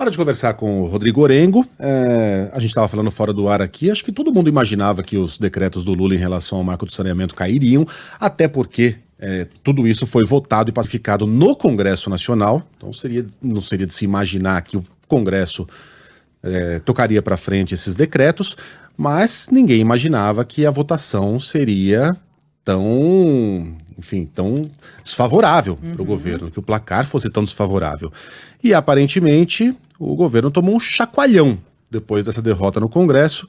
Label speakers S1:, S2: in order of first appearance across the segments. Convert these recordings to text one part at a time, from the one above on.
S1: Hora de conversar com o Rodrigo Orengo. A gente estava falando fora do ar aqui, acho que todo mundo imaginava que os decretos do Lula em relação ao marco do saneamento cairiam, até porque tudo isso foi votado e pacificado no Congresso Nacional, então não seria de se imaginar que o Congresso tocaria para frente esses decretos, mas ninguém imaginava que a votação seria tão desfavorável para o governo, que o placar fosse tão desfavorável. E aparentemente o governo tomou um chacoalhão depois dessa derrota no Congresso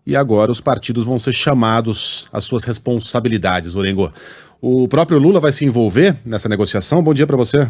S1: e agora os partidos vão ser chamados às suas responsabilidades, Orengo. O próprio Lula vai se envolver nessa negociação? Bom dia para você.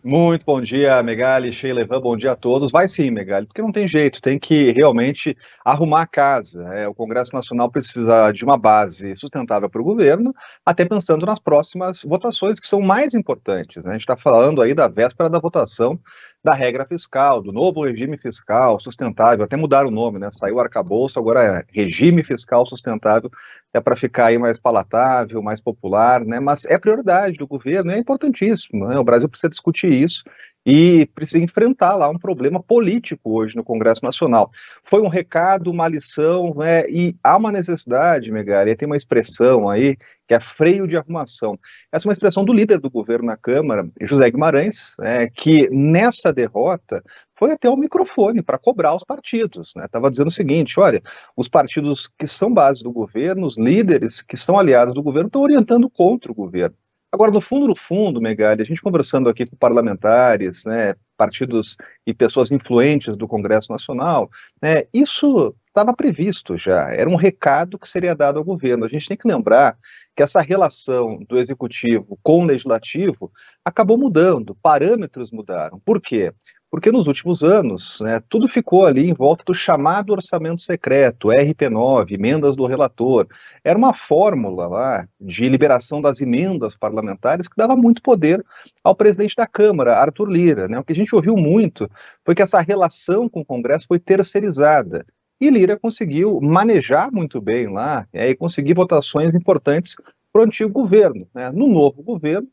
S2: Muito bom dia, Megali, Sheila, Ivan, bom dia a todos. Vai sim, Megali, porque não tem jeito, tem que realmente arrumar a casa. O Congresso Nacional precisa de uma base sustentável para o governo, até pensando nas próximas votações que são mais importantes, né? A gente está falando aí da véspera da votação da regra fiscal, do novo regime fiscal sustentável, até mudaram o nome, né? Saiu o arcabouço, agora é regime fiscal sustentável, para ficar aí mais palatável, mais popular, né? Mas é prioridade do governo, é importantíssimo, né? O Brasil precisa discutir isso e precisa enfrentar lá um problema político hoje no Congresso Nacional. Foi um recado, uma lição, né? E há uma necessidade, Megali, tem uma expressão aí que é freio de arrumação. Essa é uma expressão do líder do governo na Câmara, José Guimarães, que nessa derrota foi até o microfone para cobrar os partidos, né? Estava dizendo o seguinte, olha, os partidos que são base do governo, os líderes que são aliados do governo estão orientando contra o governo. Agora, no fundo, Megali, a gente conversando aqui com parlamentares, né, partidos e pessoas influentes do Congresso Nacional, né, isso estava previsto já, era um recado que seria dado ao governo. A gente tem que lembrar que essa relação do executivo com o legislativo acabou mudando, parâmetros mudaram. Por quê? Porque nos últimos anos, né, tudo ficou ali em volta do chamado orçamento secreto, RP9, emendas do relator. Era uma fórmula lá de liberação das emendas parlamentares que dava muito poder ao presidente da Câmara, Arthur Lira, né? O que a gente ouviu muito foi que essa relação com o Congresso foi terceirizada. E Lira conseguiu manejar muito bem lá e conseguir votações importantes para o antigo governo, né? No novo governo,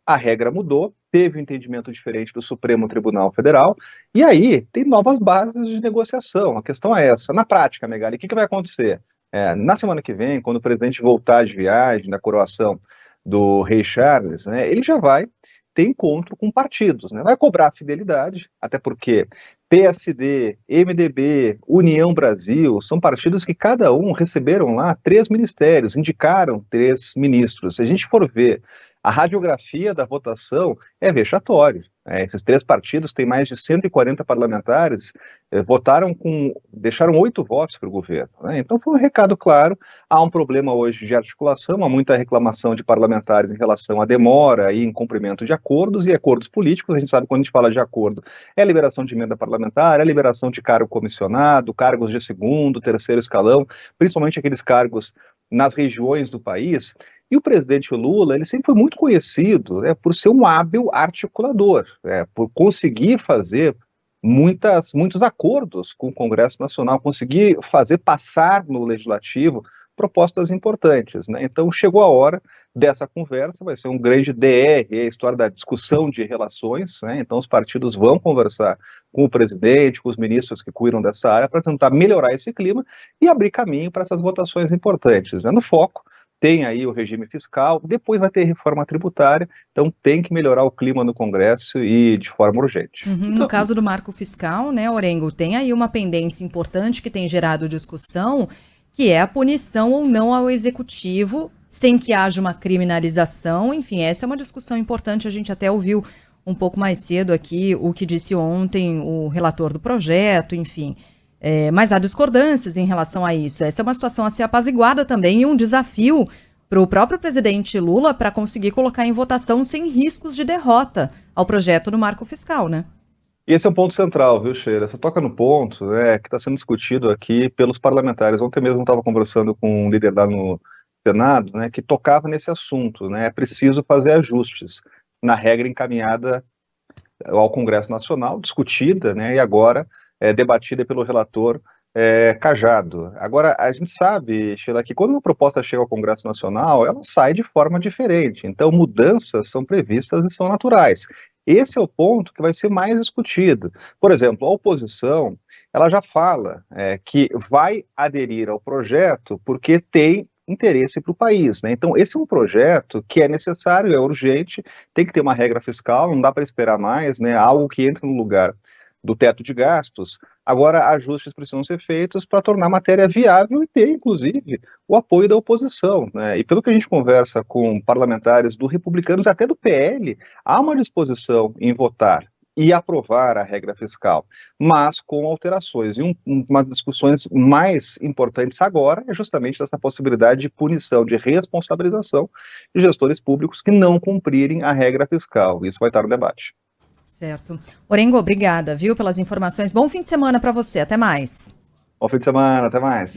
S2: a regra mudou, teve um entendimento diferente do Supremo Tribunal Federal, e aí tem novas bases de negociação. A questão é essa. Na prática, Megali, o que vai acontecer? Na semana que vem, quando o presidente voltar de viagem, da coroação do rei Charles, né, ele já vai ter encontro com partidos, né? Vai cobrar fidelidade, até porque PSD, MDB, União Brasil, são partidos que cada um receberam lá 3 ministérios, indicaram 3 ministros. Se a gente for ver a radiografia da votação, é vexatório. Esses 3 partidos têm mais de 140 parlamentares, deixaram 8 votos para o governo, né? Então foi um recado claro. Há um problema hoje de articulação, há muita reclamação de parlamentares em relação à demora e incumprimento de acordos e acordos políticos. A gente sabe que quando a gente fala de acordo, é a liberação de emenda parlamentar, é a liberação de cargo comissionado, cargos de segundo, terceiro escalão, principalmente aqueles cargos nas regiões do país. E o presidente Lula, ele sempre foi muito conhecido, né, por ser um hábil articulador, por conseguir fazer muitos acordos com o Congresso Nacional, conseguir fazer passar no Legislativo propostas importantes, né? Então chegou a hora dessa conversa, vai ser um grande DR, a história da discussão de relações, né? Então os partidos vão conversar com o presidente, com os ministros que cuidam dessa área, para tentar melhorar esse clima e abrir caminho para essas votações importantes, né? No foco tem aí o regime fiscal, depois vai ter reforma tributária, então tem que melhorar o clima no Congresso e de forma urgente.
S3: No caso do marco fiscal, né, Orengo, tem aí uma pendência importante que tem gerado discussão, que é a punição ou não ao executivo, sem que haja uma criminalização. Enfim, essa é uma discussão importante, a gente até ouviu um pouco mais cedo aqui o que disse ontem o relator do projeto, enfim. Mas há discordâncias em relação a isso. Essa é uma situação a ser apaziguada também e um desafio para o próprio presidente Lula para conseguir colocar em votação sem riscos de derrota ao projeto do marco fiscal, né?
S2: Esse é um ponto central, viu, Sheila? Você toca no ponto que está sendo discutido aqui pelos parlamentares. Ontem mesmo estava conversando com um líder lá no Senado, né, que tocava nesse assunto, né? É preciso fazer ajustes na regra encaminhada ao Congresso Nacional, discutida, né, e agora debatida pelo relator Cajado. Agora, a gente sabe, Sheila, que quando uma proposta chega ao Congresso Nacional, ela sai de forma diferente. Então, mudanças são previstas e são naturais. Esse é o ponto que vai ser mais discutido. Por exemplo, a oposição, ela já fala que vai aderir ao projeto porque tem interesse para o país, né? Então, esse é um projeto que é necessário, é urgente, tem que ter uma regra fiscal, não dá para esperar mais, né? Algo que entra no lugar do teto de gastos. Agora, ajustes precisam ser feitos para tornar a matéria viável e ter, inclusive, o apoio da oposição, né? E pelo que a gente conversa com parlamentares do Republicanos, até do PL, há uma disposição em votar e aprovar a regra fiscal, mas com alterações. E umas discussões mais importantes agora é justamente dessa possibilidade de punição, de responsabilização de gestores públicos que não cumprirem a regra fiscal. Isso vai estar no debate.
S3: Certo. Orengo, obrigada, viu, pelas informações. Bom fim de semana para você. Até mais.
S2: Bom fim de semana, até mais.